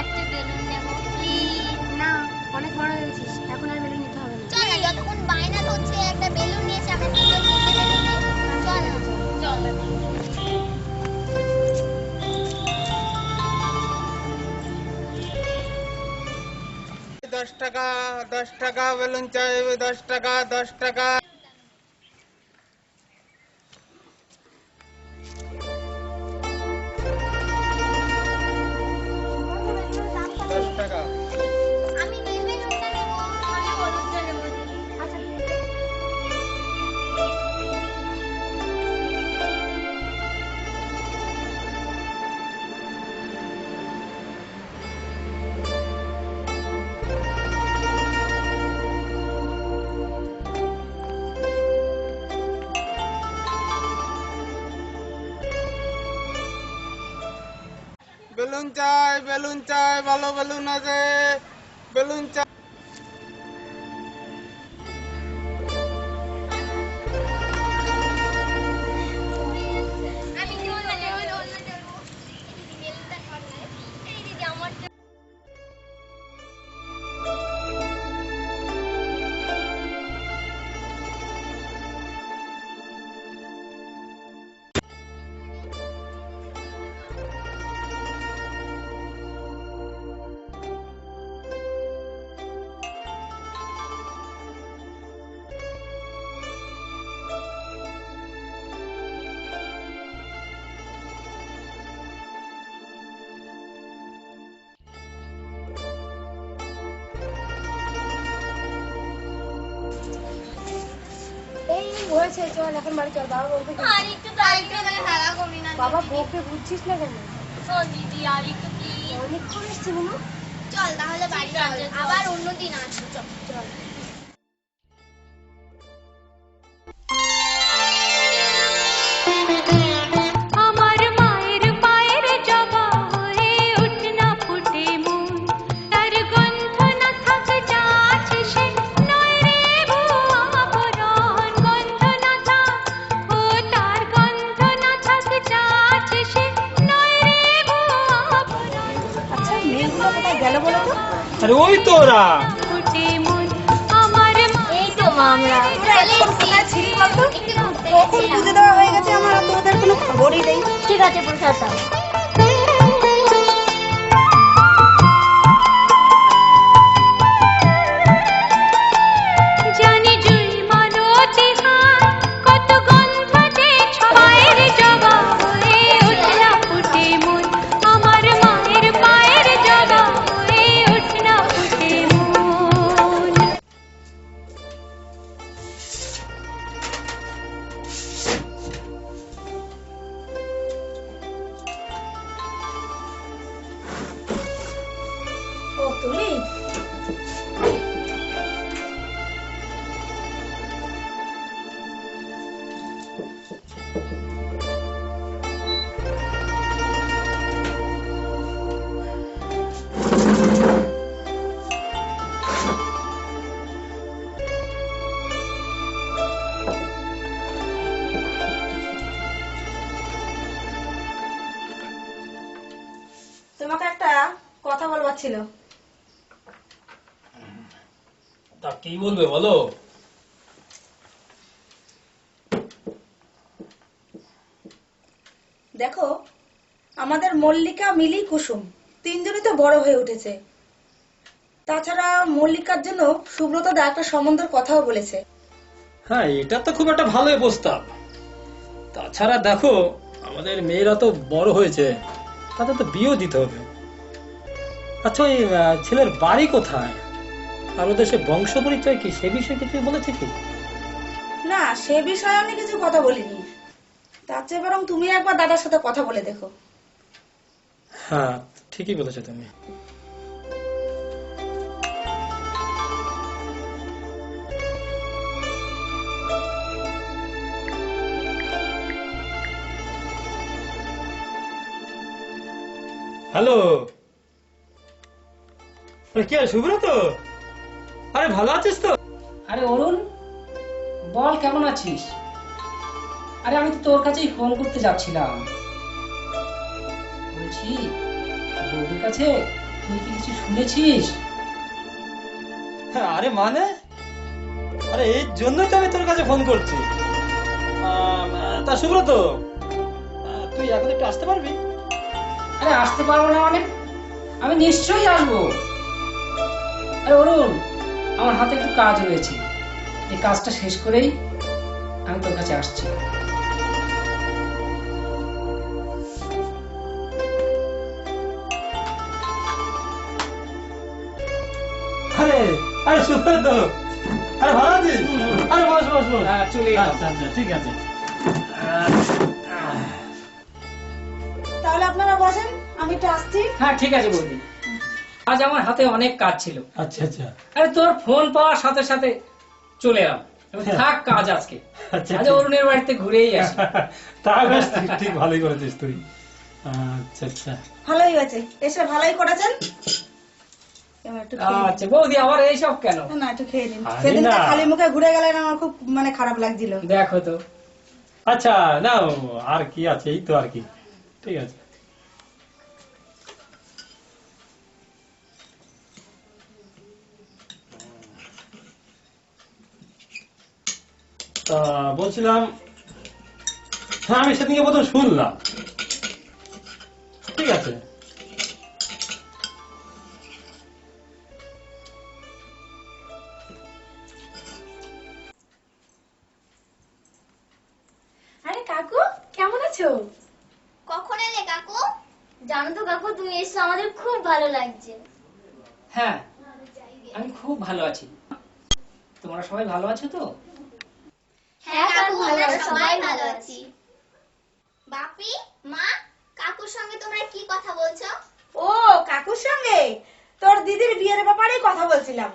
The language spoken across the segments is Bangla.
একটা বেলুন নেব প্লিজ। না, অনেক বড় হয়েছিস, এখন আর বেলুন নিতে হবে না। চল না, যতক্ষণ বায়না হচ্ছে একটা বেলুন নিয়েছে আমরা সুন্দর কিনতে বেলুন নিই। চল না, চল না। 10 টাকা 10 টাকা বেলুন চাই 10 টাকা 10 টাকা। আমি নীল বেলুনটা নেব। আমি হলুদটা নেব। আচ্ছা, বেলুন চাই ভালো বেলুন আছে বেলুন চাই। আমি নীলটা নেব। বেলুনটা কর না। এই দিদি আমার এই হয়েছে, চল এখন বাড়ি চল। বাবা বউকে আর একটু তাড়াতাড়ি করে খেলা করি না। বাবা বউকে বুঝছিস না কেন? শোন দিদি, আর একটু প্লিজ। অনেকক্ষণ এসছি মনু। চল তাহলে বাড়ি চল, আবার অন্যদিন আসবো। চল চল। আমার মায়ের পায়ের জবা হয়ে উঠনা ফুটে মন, তার গন্ধ না থাক যাচ্ছে সে নয় রে ভুয়া পরাণ, গন্ধ না থাক ও তার গন্ধ না থাক যাচ্ছে সে নয় রে ভুয়া পরাণ। আচ্ছা, মেয়েগুলো কোথায় গেল বলো তো? আরে ওই তো ওরা। ফুটে মন আমার এই তো আমরা কোথায় ছিলি বলতো? কখন পুজো দেওয়া হয়ে গেছে আমার, আর তোদের কোনো খবরই নেই। ঠিক আছে প্রসাদ দাও। জানি জুই মালতী হায় কত গন্ধ যে ছয়ের জবা হয়ে উঠনা ফুটে মন, আমার মায়ের পায়ের জবা হয়ে উঠনা ফুটে মন। ও তুমি? তোমাকে একটা কথা বলবার ছিল। তা কি বলবে বলো? দেখো, আমাদের মল্লিকা, মিলি, কুসুম তিনজনই তো বড় হয়ে উঠেছে। তাছাড়া মল্লিকার জন্য সুব্রত দা একটা সম্বন্ধের কথাও বলেছে। হ্যাঁ, এটা তো খুব একটা ভালোই প্রস্তাব। তাছাড়া দেখো, আমাদের মেয়েরা তো বড় হয়েছে, তাদের তো বিয়েও দিতে হবে। আচ্ছা, ওই ছেলের বাড়ি কোথায়, আর ওদের সে বংশ পরিচয় কি, সে বিষয়ে কিছু বলেছে কি? না, সে বিষয়ে আমি কিছু কথা বলিনি। তার চেয়ে বরং তুমি একবার দাদার সাথে কথা বলে দেখো। হ্যাঁ, ঠিকই বলেছো তুমি। হ্যালো, কি আর সুব্রত? আরে ভালো আছিস তো? আরে অরুণ, বল কেমন আছিস? আরে আমি তো তোর কাছেই ফোন করতে যাচ্ছিলাম। বলছি বৌদির কাছে তুই কি কিছু শুনেছিস? আরে মানে, আরে এই জন্যই তো আমি তোর কাছে ফোন করছি। তা সুব্রত, তুই এখন একটু আসতে পারবি? আরে আসতে পারবো না মানে? আমি নিশ্চয়ই আসবো। আরে অরুণ, আমার হাতে একটু কাজ রয়েছে, এই কাজটা শেষ করেই আমি তোর কাছে আসছি। আরে আরে সুব্রত, আরে ভালো আছিস? আরে বস বস বস। চলে এলাম। আচ্ছা আচ্ছা, ঠিক আছে। তাহলে আপনারা বসেন, আমি একটু আসছি। হ্যাঁ ঠিক আছে বৌদি, আজ আমার হাতে অনেক কাজ ছিল। আচ্ছা আচ্ছা আরে তোর ফোন পাওয়ার সাথে সাথে চলে এলাম। এবার থাক কাজ আজকে, আচ্ছা, আজ অরুণের বাড়িতে ঘুরেই আসি। তা বেশ, ঠিক ভালোই করেছিস তুই। আচ্ছা আচ্ছা, ভালোই হয়েছে, এসে ভালোই করেছেন। এবার একটু খেয়ে নিন। আচ্ছা বৌদি, আবার এইসব কেন? না একটু খেয়ে নিন। আরে সেদিনটা না। খালি মুখে ঘুরে গেলেন, আমার খুব খারাপ লাগছিল। দেখো তো। আচ্ছা না আর কি আছে, এই তো আর কি, ঠিক আছে। তা বলছিলাম, হ্যাঁ আমি সেদিনকে প্রথম শুনলাম, ঠিক আছে। আরে কাকু, কেমন আছো? কখন এলে কাকু? জানো তো কাকু, তুমি এসে আমাদের খুব ভালো লাগছে। হ্যাঁ আমি খুব ভালো আছি, তোমরা সবাই ভালো আছো তো? হ্যাঁ কাকু, আমরা সবাই ভালো আছি। বাপি, মা, কাকুর সঙ্গে তোমরা কি কথা বলছো? ও কাকুর সঙ্গে তোর দিদির বিয়ের ব্যাপারেই কথা বলছিলাম।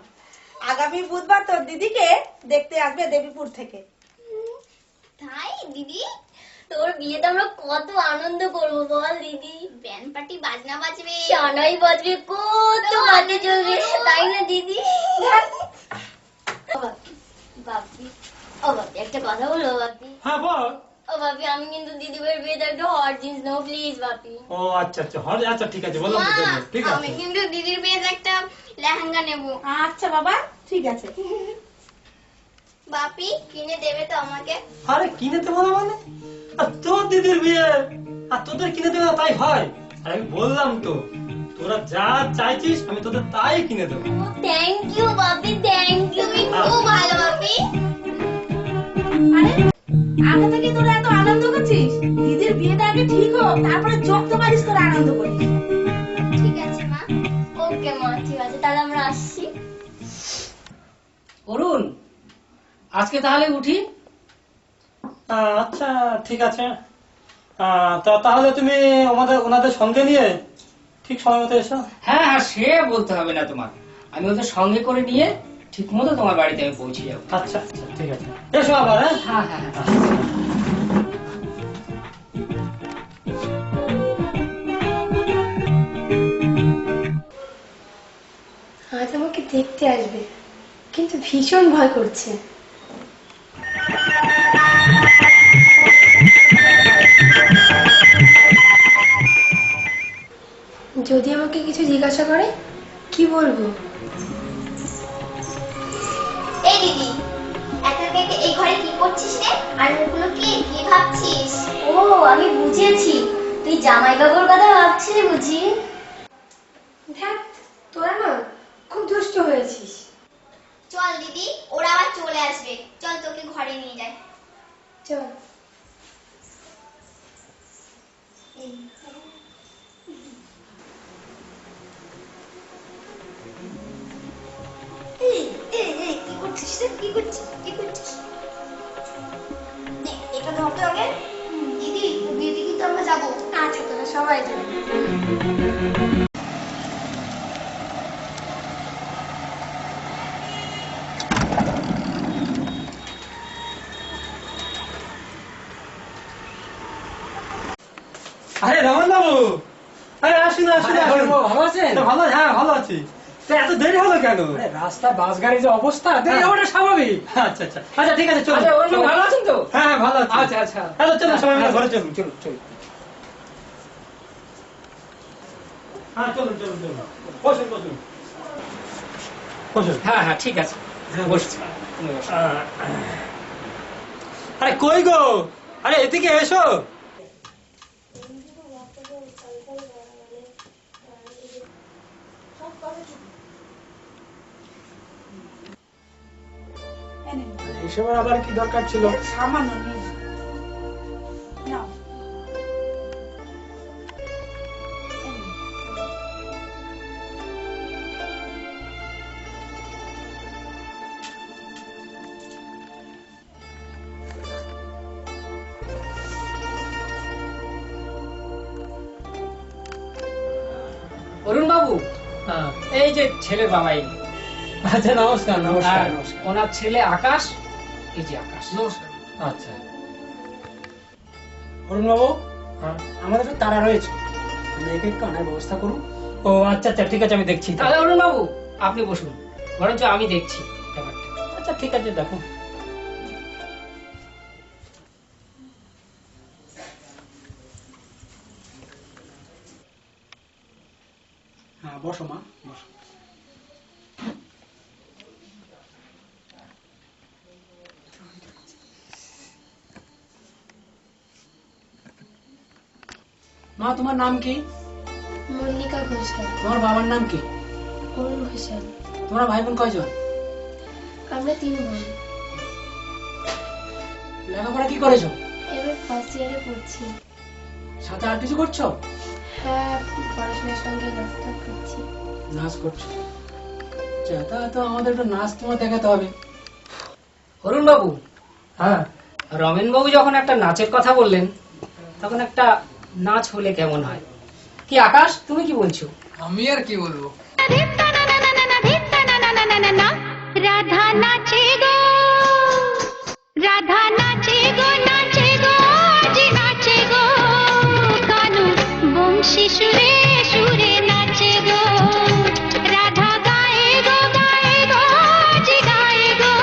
আগামী বুধবার তোর দিদিকে দেখতে আসবে দেবীপুর থেকে। তাই দিদি, তোর বিয়েতে আমরা কত আনন্দ করব বল দিদি। ব্যান্ড পার্টি, বাজনা বাজবে, সানাই বাজবে, কত বাজে চলবে, তাই না দিদি? ও বাপি, ও বাপি একটা কথা বলবো বাপি? হ্যাঁ বল। ও বাপি, আমি কিন্তু দিদি ভাইয়ের বিয়েতে একটা হট জিন্স নেবো প্লিজ বাপি। ও আচ্ছা আচ্ছা, আচ্ছা ঠিক আছে, বললাম তো মা, দেবো, ঠিক আমি আছে। কিন্তু দিদির বিয়েতে একটা লেহেঙ্গা নেবো। আচ্ছা বাবা, ঠিক আছে। বাপি কিনে দেবে তো আমাকে? আরে কিনে দেবো না মানে, আর তোর দিদির বিয়ে আর তোদের কিনে দেবো না তাই হয়? আর আমি বললাম তো, তোরা যা চাইছিস আমি তোদের তাই কিনে দেবো। থ্যাংক ইউ বাপি, থ্যাংক ইউ, তুমি খুব ভালো বাপি। আরে আগে থেকে তোরা এত আনন্দ করছিস, দিদির বিয়েটা আগে ঠিক হোক, তারপরে যত পারিস তোরা আনন্দ করিস। ঠিক আছে মা, ওকে মা, ঠিক আছে, তাহলে আমরা আসছি। অরুণ, আজকে তাহলে উঠি? আচ্ছা ঠিক আছে, তাহলে তুমি ওনাদের সঙ্গে নিয়ে ঠিক সময় মতো এসো। হ্যাঁ হ্যাঁ, সে বলতে হবে না তোমার, আমি ওদের সঙ্গে করে নিয়ে ঠিক মতো তোমার বাড়িতে আমি পৌঁছে যাবো। আচ্ছা আচ্ছা ঠিক আছে, এসো আবার। হ্যাঁ হ্যাঁ হ্যাঁ হ্যাঁ। আজ আমাকে দেখতে আসবে, কিন্তু ভীষণ ভয় করছে। যদি আমাকে কিছু জিজ্ঞাসা করে, কি বলবো? এই দিদি, একা একা এই ঘরে কি করছিস রে? আর ওগুলো কি কি ভাবছিস? ও আমি বুঝেছি, তুই জামাই বাবুর কথা ভাবছিস বুঝি। দেখ, তোরা না খুব দুষ্ট হয়েছিস। চল দিদি, ওরা আবার চলে আসবে, চল তোকে ঘরে নিয়ে যাই। চল। কি করছিস রে? কি করছিস? কি করছিস? এটা ধরতে হবে। দিদি, বিয়েতে কিন্তু আমরা যাবো। আচ্ছা, তোরা সবাই যাবে। আরে রমন বাবু, আরে আসুন আসুন আরে, আসুন। ভালো আছেন? ভালো, হ্যাঁ ভালো আছি। তা এত দেরি হলো কেন? আরে, রাস্তায় বাস গাড়ির যে অবস্থা, দেরি হ্যাঁ। হওয়াটা স্বাভাবিক। আচ্ছা আচ্ছা আচ্ছা, ঠিক আছে চলো। আচ্ছা, অরুণ ভালো আছেন তো? হ্যাঁ হ্যাঁ ভালো আছি। আচ্ছা আচ্ছা, চলো চলো সবাই মিলে ঘরে চলুন। চলো চলো। হ্যাঁ চলুন চলুন চলুন, বসুন বসুন বসুন। হ্যাঁ হ্যাঁ ঠিক আছে, বসছি। আরে কই গো, আরে এদিকে এসো। এসবের আবার কি দরকার ছিল? সামান্য নেই। নাও। অরুণ বাবু, হ্যাঁ। এই যে ছেলের বাবাই, আচ্ছা নমস্কার নমস্কার আর নমস্কার। ওনার ছেলে আকাশ, এই যে আকাশ। নমস্কার। আচ্ছা অরুণ বাবু, হ্যাঁ, আমাদের তো তারা রয়েছে, মেয়েকে একটু আনার ব্যবস্থা করুন। ও আচ্ছা আচ্ছা ঠিক আছে, আমি দেখছি। তাহলে অরুণ বাবু আপনি বসুন, বরঞ্চ আমি দেখছি ব্যাপারটা। আচ্ছা ঠিক আছে, দেখো। হ্যাঁ বসো মা, বসো। মা তোমার নাম কি? মল্লিকা ঘোষাল। তোমার বাবার নাম কি? অরুণ ঘোষাল। তোমার ভাই বোন কয়জন? আমরা 3 বোন। লেখাপড়া কি করেছো? এবার ফার্স্ট ইয়ারে পড়ছি। সাথে আর কিছু করছো? হ্যাঁ, পড়াশোনার সঙ্গে নাচটা করছি। নাচ করছো? আচ্ছা, তা তো আমাদের একটু নাচ তোমার দেখাতে হবে। অরুণ বাবু, হ্যাঁ রমেন বাবু যখন একটা নাচের কথা বললেন, তখন একটা নাচ হলে কেমন হয়? কি আকাশ, তুমি কি বলছো? আমি আর কি বলবো। রাধা নাচে গো, রাধা নাচে গো, নাচে গো, আজি নাচে গো, কানু বংশী সুরে সুরে নাচে গো, রাধা গায়ে গো, গায়ে গো, আজি গায়ে গো,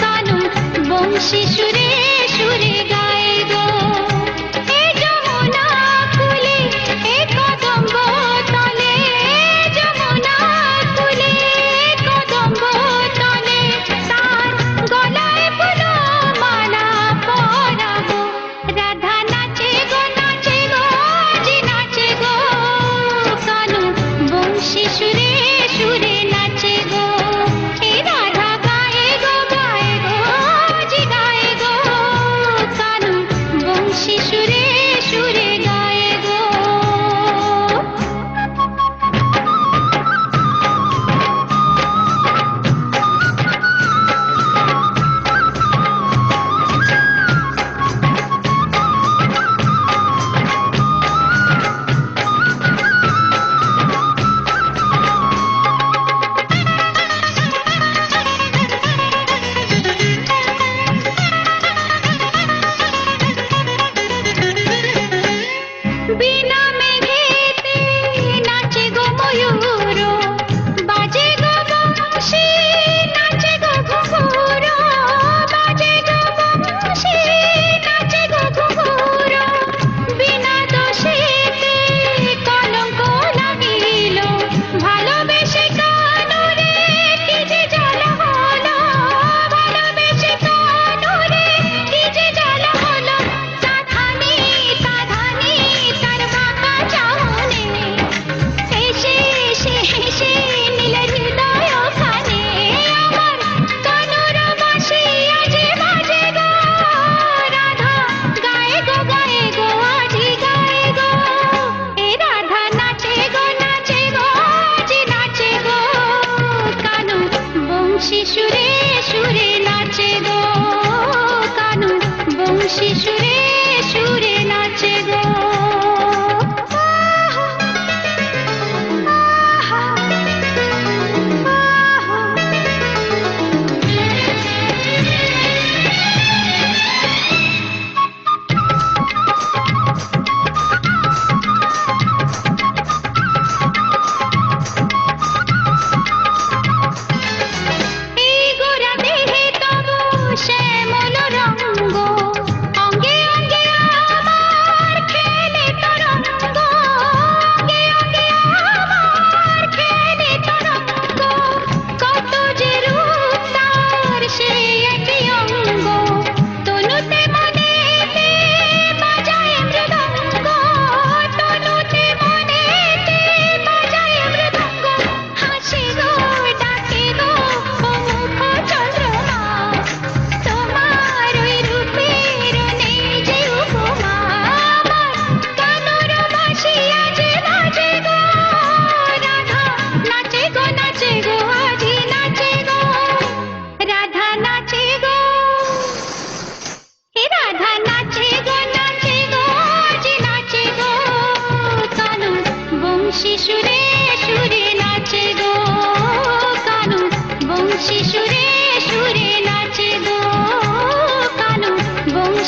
কানু বংশী সুরে সুরে গায়ে গো, এ যমুনা কুলে, এ কদম্ব তলে, যমুনা কুলে, কদম্ব তলে, তার গলায় ফুলো মালা পরাবো, রাধা নাচে গো, নাচে গো, আজি নাচে গো, কানু বংশী সুরে সুরে নাচে গো, এ রাধা গায়ে গো, গায়ে গো, আজি গায়ে গো, কানু বংশী সুরে সুরে গায়ে গো। বিনা মেঘেতে নাচে গো ময়ূর, বাজে গো বংশী, নাচে গো ঘুঘুর, বাজে গো বংশী, নাচে গো ঘুঘুর, বিনা দোষেতে কলঙ্ক লাগিল, ভালোবেসে কানুরে কি যে জ্বালা হলো, ভালোবেসে কানুরে কি যে জ্বালা হলো, সাধানি সাধানি তার বাঁকা চাউনে, হেসে হেসে হেসে নীল হৃদয় খানে, আমার কানুর বাঁশি আজে বাজে গো, রাধা গায়ে গো, গায়ে গো, আজি গায়ে গো, এ রাধা নাচে গো, নাচে গো, আজি নাচে গো, কানু বংশী সুরে সুরে নাচে গো, কানু বংশী সুরে সুরে নাচে গো। এই গোরা দেহে তবু শ্যামল রঙ্গ, অঙ্গে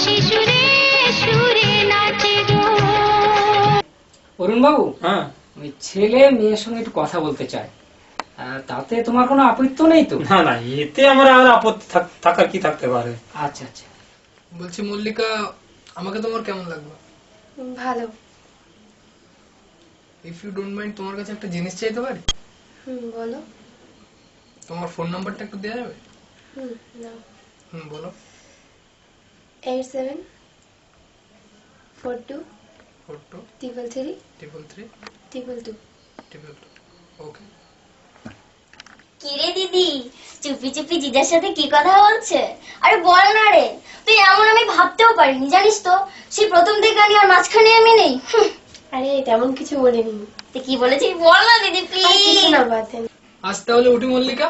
শিশুরে সুরে নাচে গো। অরুণ বাবু, হ্যাঁ ওই ছেলে মেয়ের সঙ্গে একটু কথা বলতে চায়, তাতে তোমার কোনো আপত্তি নেই তো? না না, এতে আমার আর আপত্তি থাকার কি থাকতে পারে? আচ্ছা আচ্ছা। বলছি মল্লিকা, আমাকে তোমার কেমন লাগবে? ভালো। ইফ ইউ ডোন্ট মাইন্ড, তোমার কাছে একটা জিনিস চাইতে পারি? বলো। তোমার ফোন নাম্বারটা একটু দেওয়া যাবে? নাও। বলো। 87 42 42 33 33 222। 22। ওকে। কিরে দিদি, চুপি চুপি জিজার সাথে কি কথা বলছে? আরে বল না রে, তুই এমন আমি ভাবতেও পারিনি, জানিস তো? সেই প্রথম থেকে আমি আর মাঝখানে আমি নেই। আরে তেমন কিছু বলিনি। তুই কি বলেছিস বল না দিদি প্লিজ। না বাদ দেন। আজ তাহলে উঠি মল্লিকা,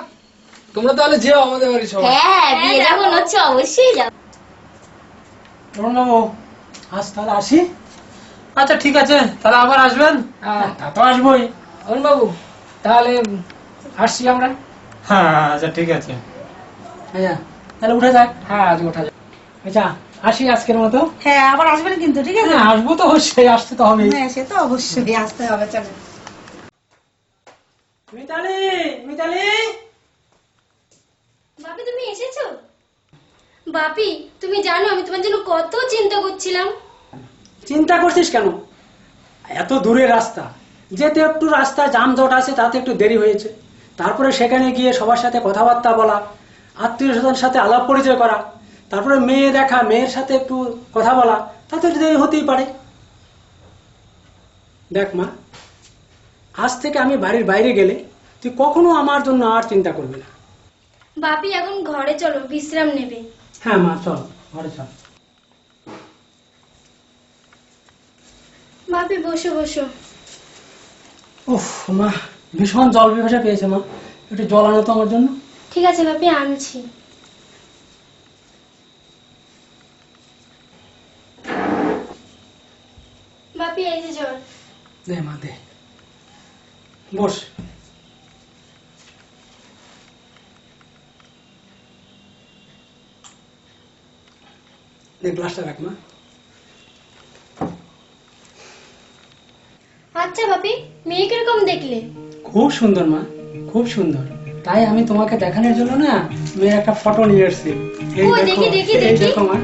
তোমরা তাহলে যেও আমাদের বাড়ি সবাই। হ্যাঁ, বিয়ে যখন হচ্ছে অবশ্যই যাব। অরুণ বাবু, আজ তাহলে আসি। আচ্ছা ঠিক আছে, তাহলে আবার আসবেন? তা তো আসবোই। অরুণ বাবু, তাহলে আসছি আমরা। হ্যাঁ আচ্ছা ঠিক আছে। আচ্ছা তাহলে উঠে যাক। হ্যাঁ, আজ ওঠা যাবে। আচ্ছা আসি আজকের মতো। হ্যাঁ আবার আসবেন কিন্তু, ঠিক আছে? হ্যাঁ আসবো তো, অবশ্যই আসতে তো হবে। হ্যাঁ সে তো অবশ্যই আসতে হবে। চলো। মিতালি, মিতালি। বাপি তুমি এসেছো? বাপি তুমি জানো আমি তোমার জন্য কত চিন্তা করছিলাম। চিন্তা করছিস কেন? এত দূরের রাস্তা, যেতে একটু রাস্তায় যানজট আছে, তাতে একটু দেরি হয়েছে। তারপরে সেখানে গিয়ে সবার সাথে কথাবার্তা বলা, আত্মীয় স্বজনের সাথে আলাপ পরিচয় করা, তারপরে মেয়ে দেখা, মেয়ের সাথে একটু কথা বলা, তাতে দেরি হতেই পারে। দেখ মা, আজ থেকে আমি বাড়ির বাইরে গেলে তুই কখনো আমার জন্য আর চিন্তা করবি না। বাপি এখন ঘরে চলো, বিশ্রাম নেবে। হ্যাঁ মা, চল ঘরে চল। বাপি বসো বসো। উফ মা, ভীষণ জল পিপাসা পেয়েছে মা, একটু জল আনো তো আমার জন্য। ঠিক আছে বাপি, আনছি। বাপি এই যে জল। দে মা দে, বস। দে গ্লাসটা রাখ মা। আচ্ছা বাপি, মেয়ে কিরকম দেখলে? খুব সুন্দর মা, খুব সুন্দর। তাই আমি তোমাকে দেখানোর জন্য না মেয়ের একটা ফটো নিয়ে এসেছি। এই ও, দেখো, দেখি, দেখি, এই দেখি। দেখো মা।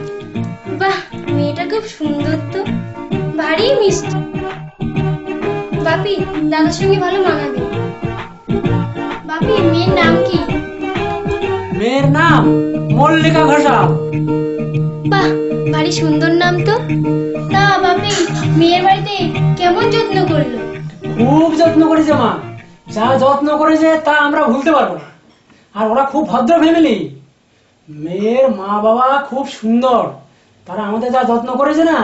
বাহ, মেয়েটা খুব সুন্দর তো, ভারী মিষ্টি। বাপি দাদার সঙ্গে ভালো মানাবে। বাপি মেয়ের নাম কি? মেয়ের নাম মল্লিকা ঘোষাল। বাহ, ভারী সুন্দর নাম তো। তা বাপি মেয়ের বাড়িতে কেমন যত্ন করলো? খুব যত্ন করেছে মা, যা যত্ন করেছে তা আমরা ভুলতে পারবো না। আর ওরা খুব ভদ্র ফ্যামিলি, মেয়ের মা বাবা খুব সুন্দর, তারা আমাদের যা যত্ন করেছে না,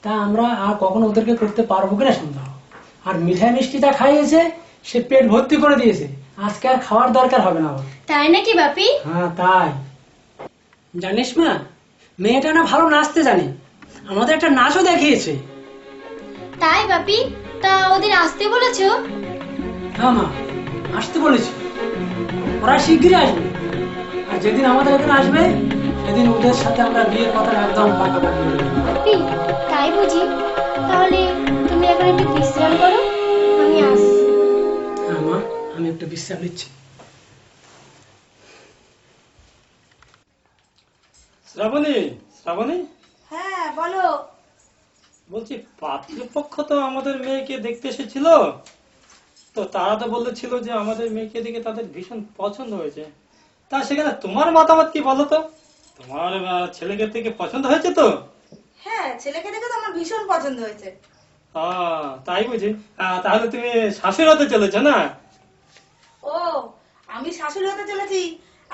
তা আমরা আর কখনো ওদেরকে করতে পারবো কিনা সন্দেহ। আর মিঠাই মিষ্টিটা খাইয়েছে, সে পেট ভর্তি করে দিয়েছে, আজকে আর খাওয়ার দরকার হবে না ওর। তাই নাকি বাপি? হ্যাঁ তাই। জানিস মা, মেয়েটা না ভালো নাচতে জানে, আমাদের একটা নাচও দেখিয়েছে। তাই বাপি, তা ওদের আসতে বলেছো? হ্যাঁ মা, আসতে বলেছি, ওরা শিগগিরই আসবে। আর যেদিন আমাদের এখানে আসবে সেদিন ওদের সাথে আমরা বিয়ের কথা একদম পাকাপাকি করে দেব। বাপি তাই বুঝি? তাহলে তুমি এখন একটু বিশ্রাম করো, আমি আসছি। হ্যাঁ মা, আমি একটু বিশ্রাম নিচ্ছি। শ্রাবণী, শ্রাবণী, হ্যাঁ বলো। বলছি পাত্রপক্ষ তো আমাদের মেয়েকে দেখতে এসেছিল, তো তারা তো বলেছিল যে আমাদের মেয়েকে দেখে তাদের ভীষণ পছন্দ হয়েছে। তা সেখানে তোমার মতামত কি বলো তো? তোমার ছেলেকে থেকে পছন্দ হয়েছে তো? হ্যাঁ ছেলেকে দেখে তো আমার ভীষণ পছন্দ হয়েছে। তাই বুঝি? তাহলে তুমি শাশুড়ি হতে চলেছো না? ও, আমি শাশুড়ি হতে চলেছি,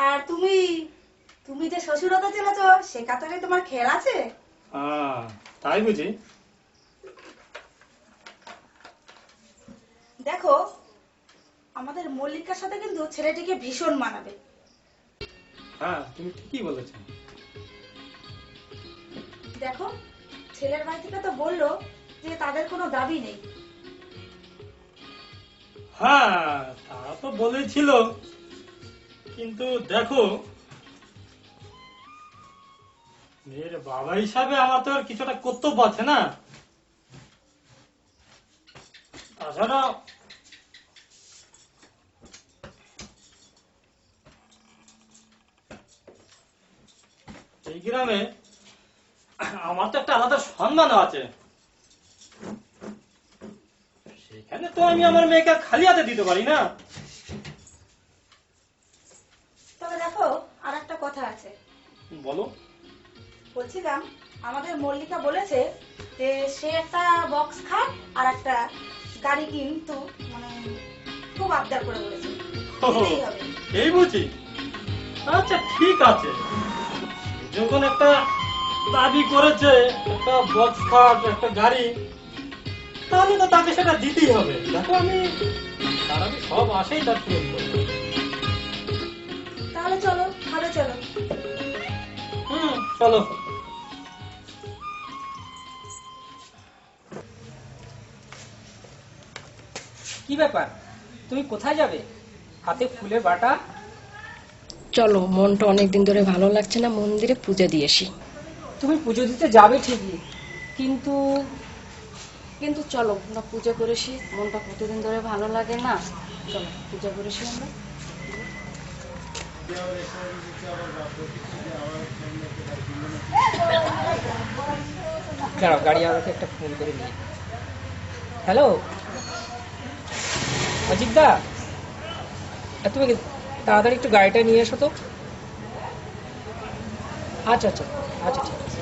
আর তুমি তুমি যে শ্বশুর হতে চলেছো সে কথাটাই তোমার খেয়াল আছে? তাই বুঝি? দেখো, আমাদের মল্লিকার সাথে কিন্তু ছেলেটিকে ভীষণ মানাবে। হ্যাঁ তুমি ঠিকই বলেছো। দেখো, ছেলের বাড়ি থেকে তো বললো যে তাদের কোনো দাবি নেই। হ্যাঁ তারা তো বলেছিল, কিন্তু দেখো মেয়ের বাবা হিসাবে আমার তো আর কিছুটা কর্তব্য আছে না। তাছাড়া এই গ্রামে আমার তো একটা আলাদা সম্মান আছে, সেখানে তো আমি আমার মেয়েকে খালি হাতে দিতে পারি না। তবে দেখো, আর একটা কথা আছে। বলো। বলছিলাম, আমাদের মল্লিকা বলেছে যে সে একটা বক্স খাট আর একটা গাড়ি কিন্তু মানে খুব আবদার করে বলেছে। দিতেই হবে। এই বুঝি? আচ্ছা ঠিক আছে, যখন একটা দাবি করেছে একটা বক্স খাট একটা গাড়ি, তাহলে তো তাকে সেটা দিতেই হবে। দেখো আমি সব আশাই তার পূরণ করবো। তাহলে চলো, ঘরে চলো। চলো। কি ব্যাপার, তুমি কোথায় যাবে? হাতে ফুলের বাটা। চলো, মনটা অনেকদিন ধরে ভালো লাগছে না, মন্দিরে পূজা দিয়ে আসি। তুমি পুজো দিতে যাবে ঠিকই, কিন্তু কিন্তু চলো আমরা পূজা করেছি, মনটা কতদিন ধরে ভালো লাগে না। চলো পূজা করেছি আমরা। দাঁড়াও, গাড়ি আমাকে একটা ফোন করে নিয়ে। হ্যালো অজিত দা, তুমি তাড়াতাড়ি একটু গাড়িটা নিয়ে এসো তো। আচ্ছা আচ্ছা আচ্ছা, ঠিক আছে।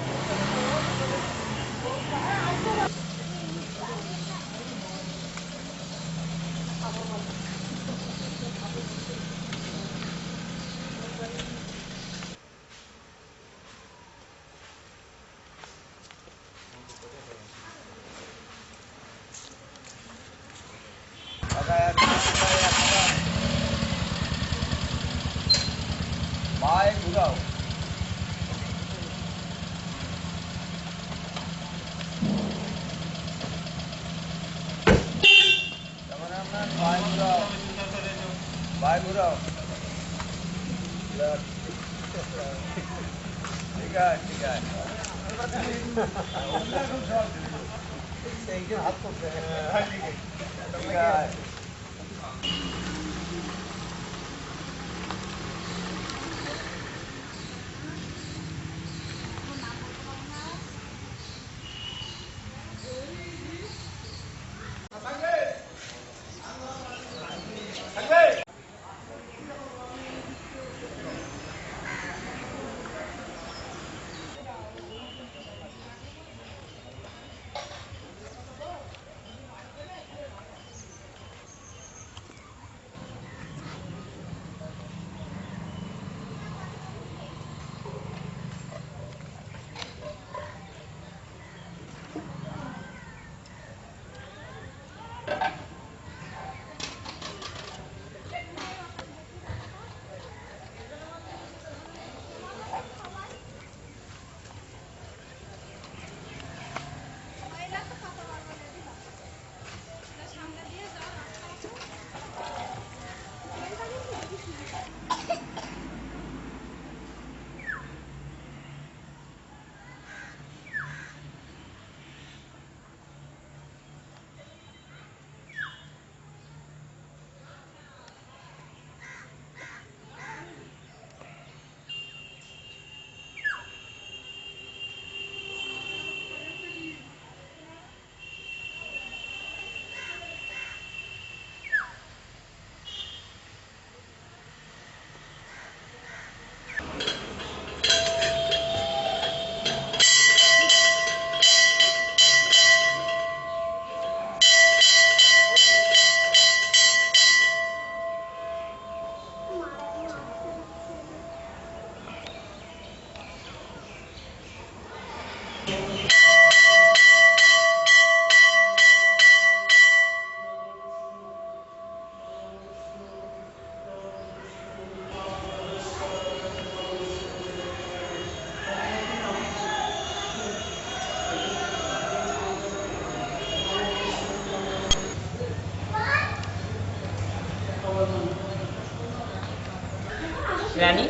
রানী,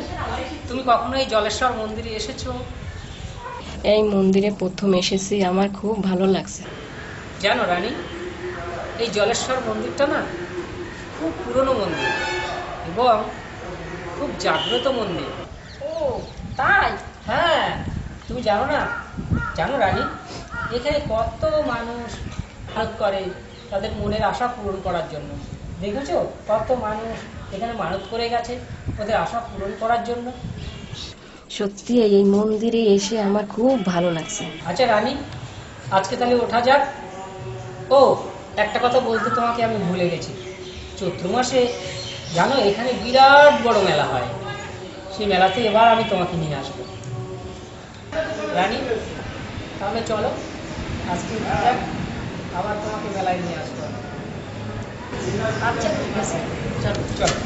তুমি কখনো এই জলেশ্বর মন্দিরে এসেছো? এই মন্দিরে প্রথম এসেছি, আমার খুব ভালো লাগছে। জানো রানী, এই জলেশ্বর মন্দিরটা না খুব পুরনো মন্দির এবং খুব জাগ্রত মন্দির। ও তাই? হ্যাঁ, তুমি জানো না? জানো রানী, এখানে কত মানুষ মানত করে তাদের মনের আশা পূরণ করার জন্য। দেখেছো কত মানুষ এখানে মানত করে গেছে ওদের আশা পূরণ করার জন্য। সত্যি এই মন্দিরে এসে আমার খুব ভালো লাগছে। আচ্ছা রানী, আজকে তাহলে ওঠা যাক। ও একটা কথা বলতে তোমাকে আমি ভুলে গেছি, চৈত্র মাসে জানো এখানে বিরাট বড় মেলা হয়, সেই মেলাতে এবার আমি তোমাকে নিয়ে আসবো। রানী তাহলে চলো আজকে উঠা যাক, আবার তোমাকে মেলায় নিয়ে আসবো। আচ্ছা ঠিক আছে, চলো। চলো।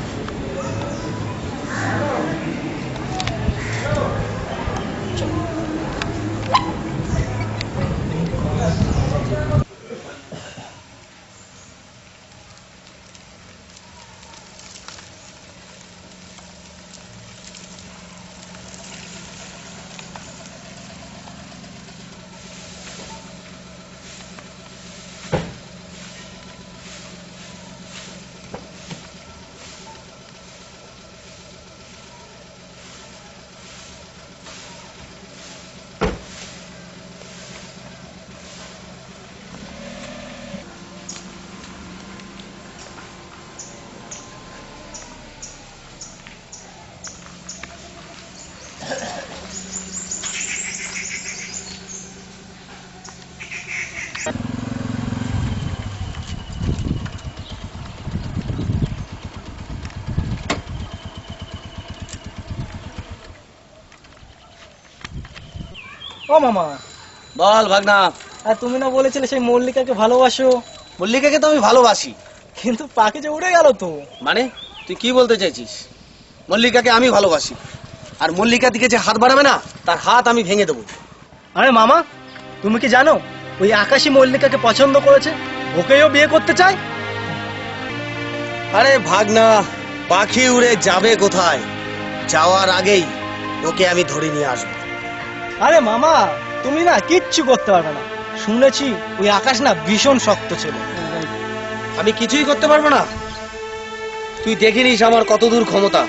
ও মামা, বল ভাগনা। আর তুমি না বলেছিলে সেই মল্লিকাকে ভালোবাসো? মল্লিকাকে তো আমি ভালোবাসি, কিন্তু পাখি যে উড়ে গেল তো। মানে তুই কি বলতে চাইছিস? মল্লিকাকে আমি ভালোবাসি, আর মল্লিকার দিকে যে হাত বাড়াবে না তার হাত আমি ভেঙে দেবো। আরে মামা, তুমি কি জানো ওই আকাশী মল্লিকাকে পছন্দ করেছে, ওকেও বিয়ে করতে চায়? আরে ভাগনা, পাখি উড়ে যাবে কোথায়? যাওয়ার আগেই ওকে আমি ধরে নিয়ে আসবো। আরে মামা, তুমি না কিচ্ছু করতে পারবে না, শুনেছি ওই আকাশ না ভীষণ শক্ত ছিল। আমি কিছুই করতে পারবো না? তুই দেখে নিস আমার কত দূর ক্ষমতা,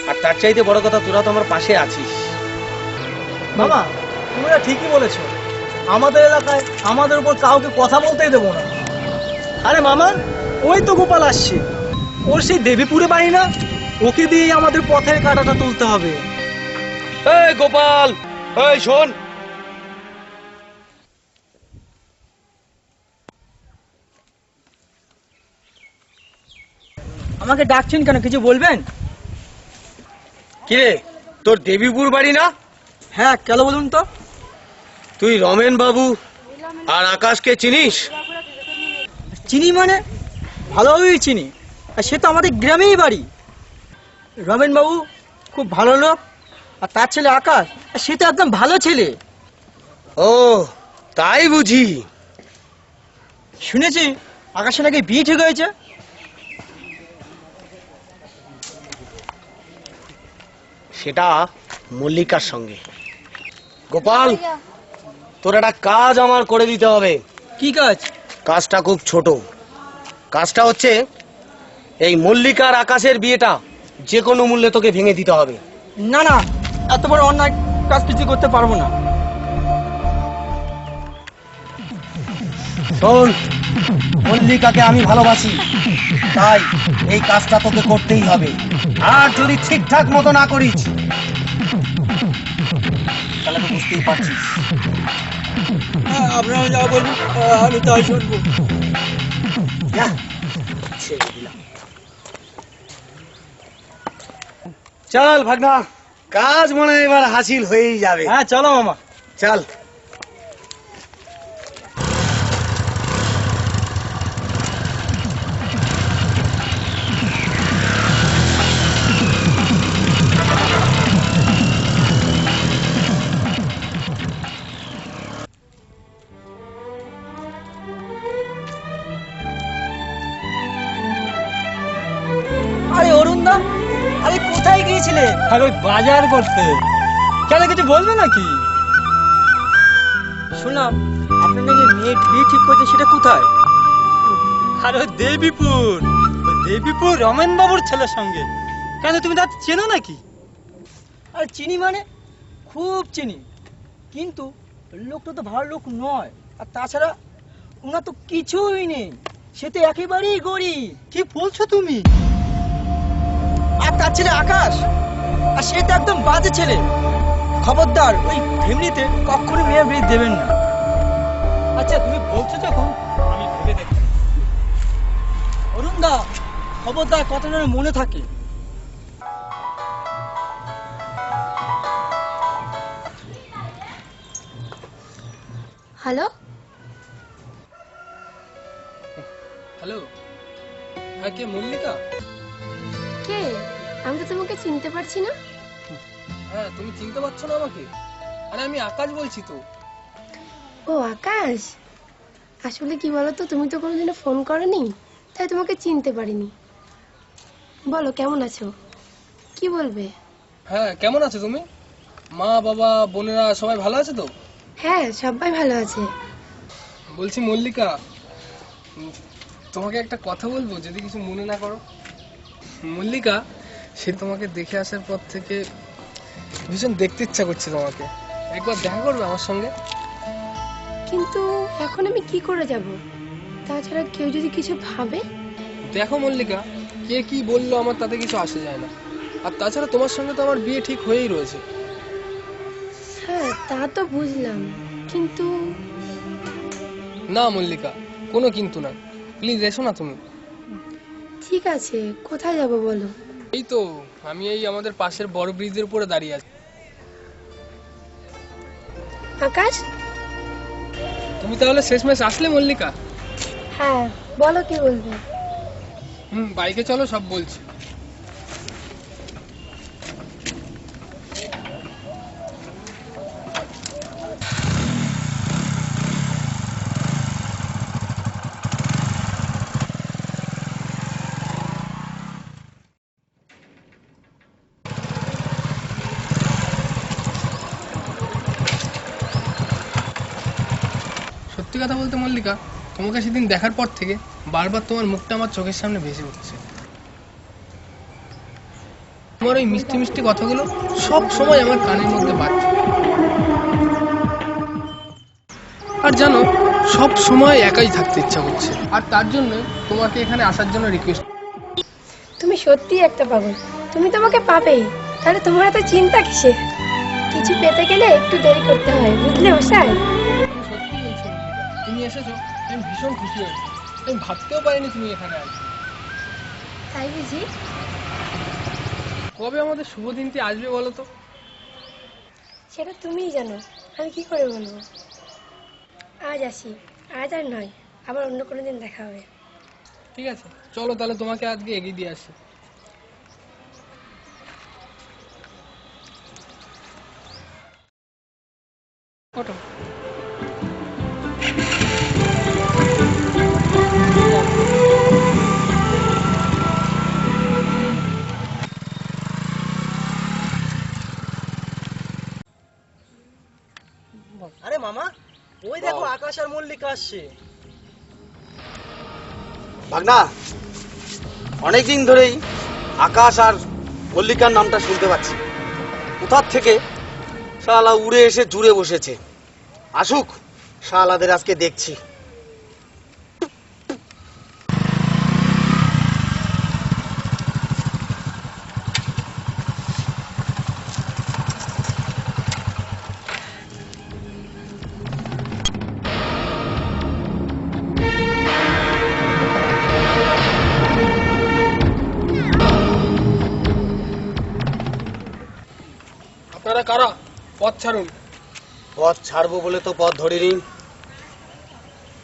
আর তার চাইতে বড় কথা তোরা তো আমার পাশে আছিস। মামা, তুমি না ঠিকই বলেছো, আমাদের এলাকায় আমাদের উপর কাউকে কথা বলতেই দেবো না। আরে মামা, ওই তো গোপাল আসছে, ওর সেই দেবীপুরে বাড়ি না, ওকে দিয়ে আমাদের পথের কাঁটাটা তুলতে হবে। এই গোপাল, এই শোন, আমাকে ডাকছেন কেন, কিছু বলবেন? কিরে তোর দেবীপুর বাড়ি না? হ্যাঁ, কেন বলুন তো? তুই রমেন বাবু আর আকাশকে চিনিস? চিনি মানে ভালোভাবেই চিনি, আর সে তো আমাদের গ্রামেই বাড়ি। রমেন বাবু খুব ভালো লোক, আর তার ছেলে আকাশ, আর সে তো একদম ভালো ছেলে। ও তাই বুঝি। শুনেছি আকাশের নাকি বিয়ে ঠিক হয়েছে। সেটা মল্লিকার সঙ্গে। গোপাল, তোর একটা কাজ আমার করে দিতে হবে। কি কাজ? কাজটা খুব ছোট। কাজটা হচ্ছে এই মল্লিকার আকাশের বিয়েটা যে কোনো মূল্যে তোকে ভেঙে দিতে হবে। না না, এত বড় অন্যায় কাজ কিছু করতে পারবো না। শোন, মল্লিকাকে আমি ভালোবাসি, তাই এই কাজটা তোকে করতেই হবে। আর যদি ঠিকঠাক মতো না করিস তাহলে তো বুঝতেই পারছিস। আপনারা যা বলুন আমি তাই শুনবো। যা, ছেড়ে দিলাম। চল ভাগনা, কাজ মনে হয় এবার হাসিল হয়েই যাবে। হ্যাঁ চলো মামা, চল। আরে অরুণ দা, আরে কোথায় গিয়েছিলে? আরে ওই বাজার করতে। কেন কিছু বলবে নাকি? শুনলাম আপনার নাকি মেয়ে বিয়ে ঠিক করছে, সেটা কোথায়? আরে ওই দেবীপুর, ওই দেবীপুর রমেন বাবুর ছেলের সঙ্গে। কেন তুমি তাকে চেনো নাকি? আর চিনি মানে খুব চিনি, কিন্তু লোকটা তো ভালো লোক নয়। আর তাছাড়া ওনার তো কিছুই নেই, সে তো একেবারেই গরিব। কি বলছো তুমি? আর তার ছেলে আকাশ, আর সে তো একদম বাজে ছেলে। খবরদার ওই ফ্যামিলিতে কখনো মেয়ে বিয়ে দেবেন না। আচ্ছা তুমি বলছো যখন আমি ভেবে দেখি। অরুণ দা, খবরদার কথাটা যেন মনে থাকে। হ্যালো, হ্যালো, হ্যাঁ কে মল্লিকা? কে? আমি তো তোমাকে চিনতে পারছি না। হ্যাঁ তুমি চিনতে পারছো না আমাকে? আরে আমি আকাশ বলছি তো। ও আকাশ, আসলে কি বলতো, তুমি তো কোনোদিনও ফোন করনি, তাই তোমাকে চিনতে পারিনি। বলো কেমন আছো, কি বলবে? হ্যাঁ কেমন আছো তুমি? মা বাবা বোনেরা সবাই ভালো আছে তো? হ্যাঁ সবাই ভালো আছে। বলছি মল্লিকা, তোমাকে একটা কথা বলবো যদি কিছু মনে না করো। মল্লিকা, সে তোমাকে দেখে আসার পর থেকে ভীষণ দেখতে ইচ্ছা করছে তোমাকে। একবার দেখা করবে আমার সঙ্গে? কিন্তু এখন আমি কি করে যাব? তাছাড়া কেউ যদি কিছু ভাবে? দেখো মল্লিকা, কে কি বললো আমার তাতে কিছু আসে যায় না। আর তাছাড়া তোমার সঙ্গে তো আমার বিয়ে ঠিক হয়েই রয়েছে। হ্যাঁ তা তো বুঝলাম, কিন্তু না মল্লিকা, কোনো কিন্তু না, প্লিজ এসো না তুমি। ঠিক আছে, কোথায় যাব বলো? এই তো আমি এই আমাদের পাশের বড় ব্রিজের উপরে দাঁড়িয়ে আছি। আকাশ, তুমি তাহলে শেষমেশ আসলে মল্লিকা? হ্যাঁ বলো কি বলবে? বাইকে চলো, সব বলছি। সত্যি কথা বলতে মল্লিকা, তোমাকে সেদিন দেখার পর থেকে বারবার তোমার মুখটা আমার চোখের সামনে ভেসে উঠছে। তোমার ওই মিষ্টি মিষ্টি কথাগুলো সব সময় আমার কানের মধ্যে বাজছে। আর জানো, সব সময় একাই থাকতে ইচ্ছা করছে। আর তার জন্য তোমাকে এখানে আসার জন্য রিকোয়েস্ট। তুমি সত্যি একটা পাগল, তুমি তোমাকে পাবেই, তাহলে তোমার এত চিন্তা কিসে? কিছু পেতে গেলে একটু দেরি করতে হয়, বুঝলে মশাই? সত্যি বলছি মল্লিকা, তুমি এসেছো, আমি ভীষণ খুশি হয়েছি। আমি ভাবতেও পারিনি তুমি এখানে আসবে। তাই বুঝি? কবে আমাদের শুভ দিনটি আসবে বলো তো? সেটা তুমিই জানো, আমি কি করে বলবো। আজ আসি, আজ আর নয়, আবার অন্য কোনো দিন দেখা হবে। ঠিক আছে চলো তাহলে, তোমাকে আজকে এগিয়ে দিয়ে আসি। ওঠো। আরে মামা, ওই দেখো আকাশ আর মল্লিকা আসছে। ভাগনা, অনেকদিন ধরেই আকাশ আর মল্লিকার নামটা শুনতে পাচ্ছি। কোথার থেকে শালা উড়ে এসে জুড়ে বসেছে। আসুক, শালাদের আজকে দেখছি। আপনারা কারা? পথ ছাড়ুন। পথ ছাড়বো বলে তো পথ ধরিনি।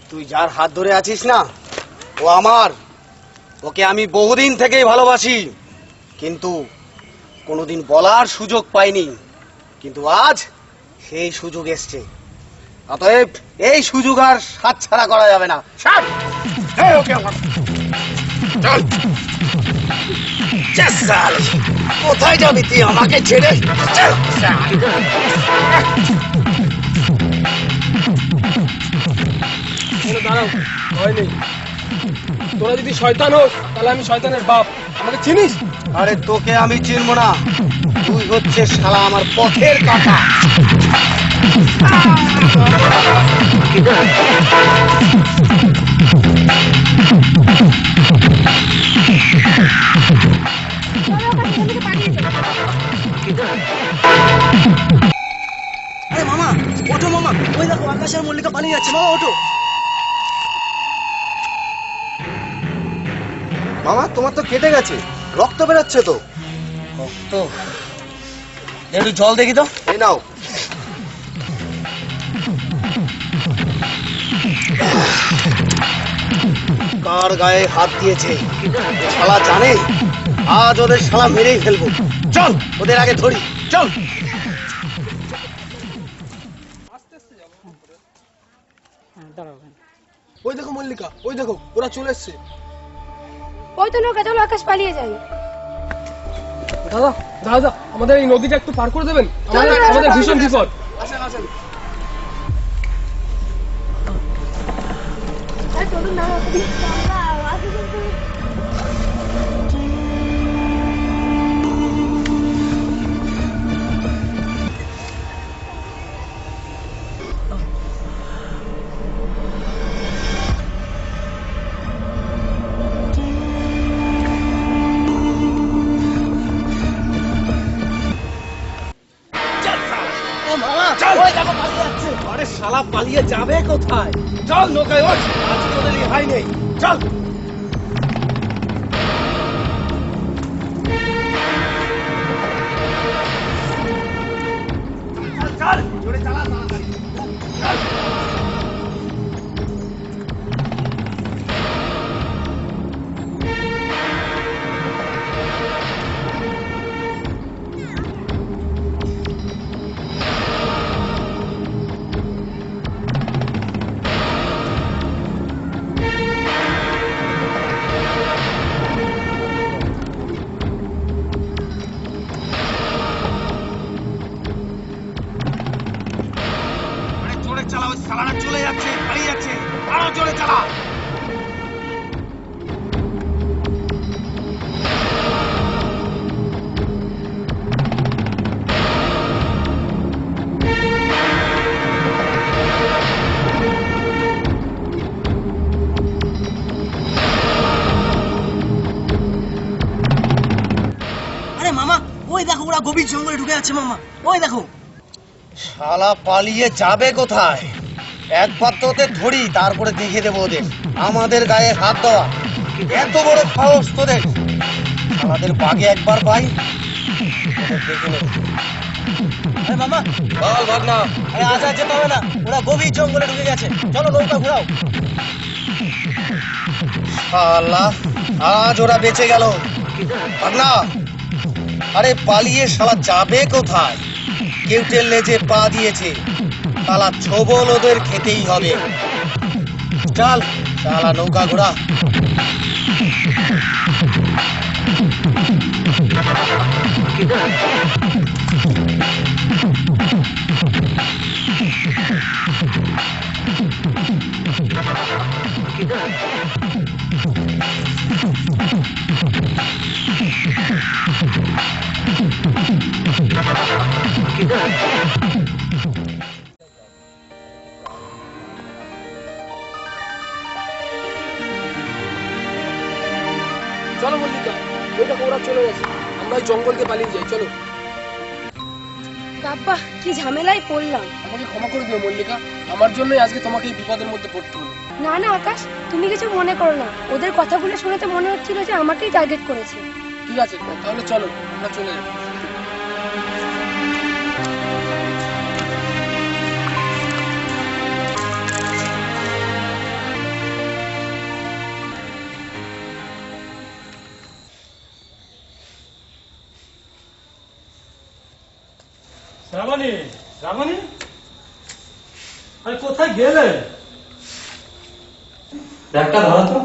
তুই যার হাত ধরে আছিস না, ও আমার। ওকে আমি বহুদিন থেকেই ভালোবাসি, কিন্তু কোনোদিন বলার সুযোগ পাইনি। কিন্তু আজ সেই সুযোগ এসছে, অতএব এই সুযোগ আর হাতছাড়া করা যাবে না। ছাড়! এই ওকে আমার। চল। চল। কোথায় যাবি তুই আমাকে ছেড়ে? চল। দাঁড়াও, ভয় নেই। তোরা যদি শয়তান হোস তাহলে আমি শয়তানের বাপ। আমাকে চিনিস? আরে তোকে আমি চিনবো না, তুই হচ্ছে শালা আমার পথের কাটা। আরে মামা ওঠো মামা, ওই দেখো আকাশ আর মল্লিকা পালিয়ে যাচ্ছে। মামা ওঠো। মামা তোমার তো কেটে গেছে, রক্ত বেরোচ্ছে তো। রক্ত? একটু জল দেখি তো। এই নাও। কার গায়ে হাত দিয়েছে শালা জানে? আজ ওদের শালা মেরেই ফেলবো। চল ওদের আগে ধরি, চল। ওই দেখো মল্লিকা, ওই দেখো ওরা চলে এসছে। ওই তো নৌকা, চলো আকাশ পালিয়ে যাই। দাদা দাদা, আমাদের এই নদীটা একটু পার করে দেবেন, আমাদের ভীষণ বিপদ। আসেন আসেন। আরে শালা পালিয়ে যাবে কোথায়? চল নৌকায় ওঠ, আজকে ওদের রেহাই নেই। চল। চল জোরে চালা তাড়াতাড়ি। চল। জোরে চালা, ওই শালারা চলে যাচ্ছে, পালিয়ে যাচ্ছে। আরো জোরে চালা। আরে মামা ওই দেখো ওরা গভীর জঙ্গলে ঢুকে যাচ্ছে। মামা ওই দেখো। শালা পালিয়ে যাবে কোথায়? একবার তো ওদের ধরি, তারপরে দেখিয়ে দেবো ওদের আমাদের গায়ে হাত দেওয়া। এত বড় সাহস তোদের! আমাদের বাগে একবার পাই, ওদের দেখে নেব। আরে মামা বল ভাগনা। আরে আজ আর যেতে হবে না, ওরা গভীর জঙ্গলে ঢুকে গেছে। চলো নৌকা ঘোরাও। শালা আজ ওরা বেঁচে গেল। ভাগনা, আরে পালিয়ে শালা যাবে কোথায়? কেউটের লেজে পা দিয়েছে, শালা ছোবল ওদের খেতেই হবে। চল শালা নৌকা ঘোরা। চলো মল্লিকা, ওই দেখো ওরা চলে গেছে। আমরা ওই জঙ্গলকে পালিয়ে যাই, চলো। বাবা কি ঝামেলায় পড়লাম। আমাকে ক্ষমা করে দিও মল্লিকা, আমার জন্যই আজকে তোমাকে এই বিপদের মধ্যে পড়তে হলো। না না আকাশ, তুমি কিছু মনে করো না। ওদের কথাগুলো শুনে তো মনে হচ্ছিল যে আমাকেই টার্গেট করেছে। ঠিক আছে তাহলে চলো আমরা চলে যাই। শ্রাবণী, শ্রাবণী, আরে কোথায় গেলে? ব্যাগটা ধরো তো।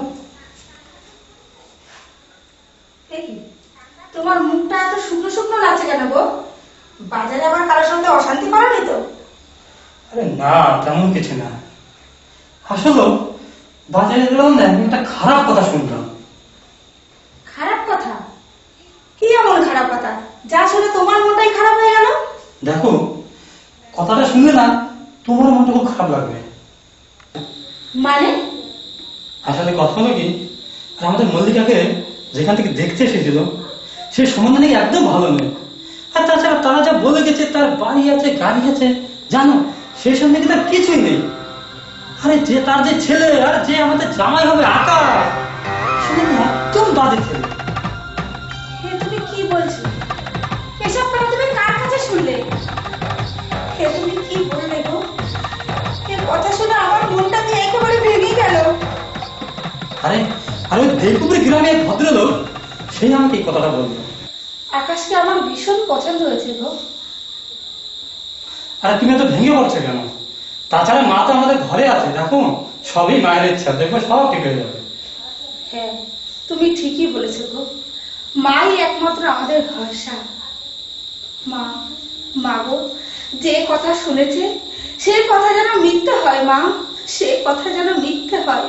তোমার মুখটা এত শুকনো শুকনো লাগছে কেন গো? বাজারে আবার কারোর সঙ্গে অশান্তি পাওনি তো? আরে না, তেমন কিছু না। আসলে বাজারে গেলাম না, আমি একটা খারাপ কথা শুনলাম। খারাপ কথা? কি এমন খারাপ কথা যা শুনে তোমার মনটাই খারাপ হয়ে গেল? দেখো, কথাটা শুনলে না তোমার মনটা খুব খারাপ লাগবে। মানে? আসলে কথা হলো কি, আমাদের মল্লিকাকে যেখান থেকে দেখতে এসেছিল সেই সম্বন্ধে নাকি একদম ভালো নেই। আর তাছাড়া তারা যা বলে গেছে, তার বাড়ি আছে, গাড়ি আছে, জানো সেই সব নাকি তার কিছুই নেই। আরে যে তার যে ছেলে, আর যে আমাদের জামাই হবে আকাশ, সে নাকি একদম বাজে ছেলে। তুমি কি বলছো? এসব কথা তুমি কার কাছে শুনলে? তুমি কি বললে গো? এই কথা শুনে আমার মনটা দিয়ে একেবারে ভেঙে গেল। আরে আর ওই দেবপুকুর গ্রামে এক ভদ্রলোক, সেই আমাকে এই কথাটা বললো। আকাশকে আমার ভীষণ পছন্দ হয়েছে গো। আর তুমি এত ভেঙে পড়ছো কেন? তাছাড়া মা তো আমাদের ঘরে আছে, দেখো সবই মায়ের ইচ্ছা, দেখো সব ঠিক হয়ে যাবে। হ্যাঁ, তুমি ঠিকই বলেছো গো। মাই একমাত্র আমাদের ভরসা। মা, মা গো, যে কথা শুনেছে সেই কথা যেন মিথ্যে হয় মা, সে কথা যেন মিথ্যে হয়।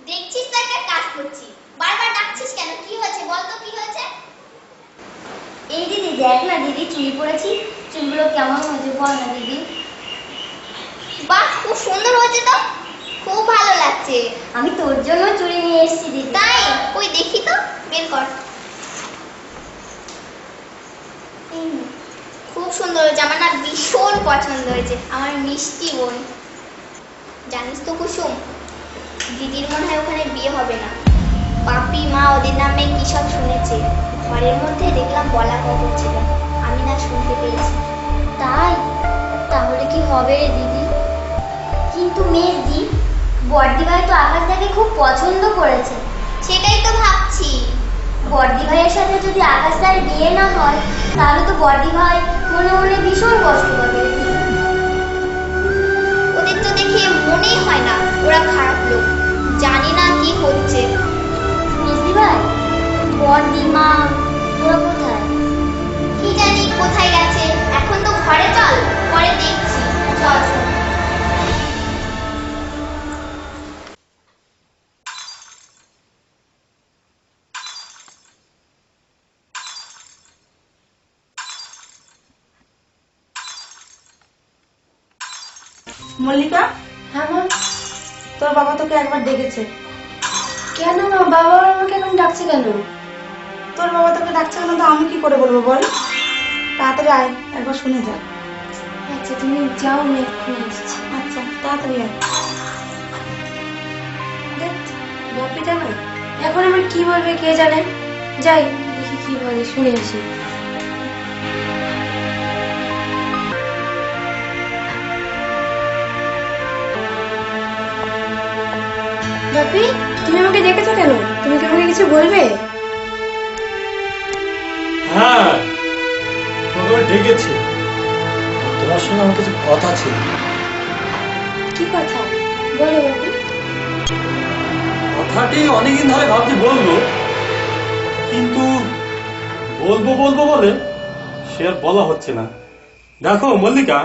দেখছিস তো একটা কাজ করছি, বারবার ডাকছিস কেন? কি হয়েছে বল তো, কি হয়েছে? এই দিদি দেখ না দিদি, চুড়ি পরেছি, চুলগুলো কেমন হয়েছে বল না দিদি। বাহ, খুব সুন্দর হয়েছে তো, খুব ভালো লাগছে। আমি তোর জন্য চুড়ি নিয়ে এসেছি দিদি। তাই? ওই দেখি তো, বের কর। খুব সুন্দর হয়েছে, আমার না ভীষণ পছন্দ হয়েছে, আমার মিষ্টি বোন। জানিস তো কুসুম, দিদির মনে হয় ওখানে বিয়ে হবে না। বাপি মা ওদের নামে কি সব শুনেছে, ঘরের মধ্যে দেখলাম বলা হচ্ছিল, আমি না শুনতে পেয়েছি। তাই? তাহলে কি হবে রে দিদি? কিন্তু মেজদি, বড়দি ভাই তো আকাশদাকে খুব পছন্দ করেছে। সেটাই তো ভাবছি, বড়দি ভাইয়ের সাথে যদি আকাশদার বিয়ে না হয় তাহলে তো বড়দি ভাই মনে মনে ভীষণ কষ্ট পাবে। ওদের তো দেখে মনেই হয় না ওরা খারাপ লোক, জানি না কি হচ্ছে। মিষ্টি ভাই, বড়দি মা ওরা কোথায়? কি জানি কোথায় গেছে, এখন তো ঘরে চল, পরে দেখছি। চল চল। মল্লিকা। হ্যাঁ মা। তোর বাবা তোকে একবার ডেকেছে। কেন মা, বাবা আমাকে এখন ডাকছে কেন? তোর বাবা তোকে ডাকছে কেন তো আমি কি করে বলবো বল? তাড়াতাড়ি আয়, একবার শুনে যা। আচ্ছা তুমি যাও, আমি এক্ষুনি আসছি। আচ্ছা তাড়াতাড়ি আয়। বাপি জানো এখন আমার কি বলবে কে জানে। যাই দেখি কি বলে, শুনে আসি। বাপি, তুমি আমাকে ডেকেছো কেন? তুমি কি আমাকে কিছু বলবে? হ্যাঁ, তোমাকে ডেকেছি, তোমার সঙ্গে আমার কিছু কথা ছিল। কি কথা বলো বাপি। কথাটি অনেকদিন ধরে ভাবছি বলবো, কিন্তু বলবো বলবো বলে সে আর বলা হচ্ছে না। দেখো মল্লিকা,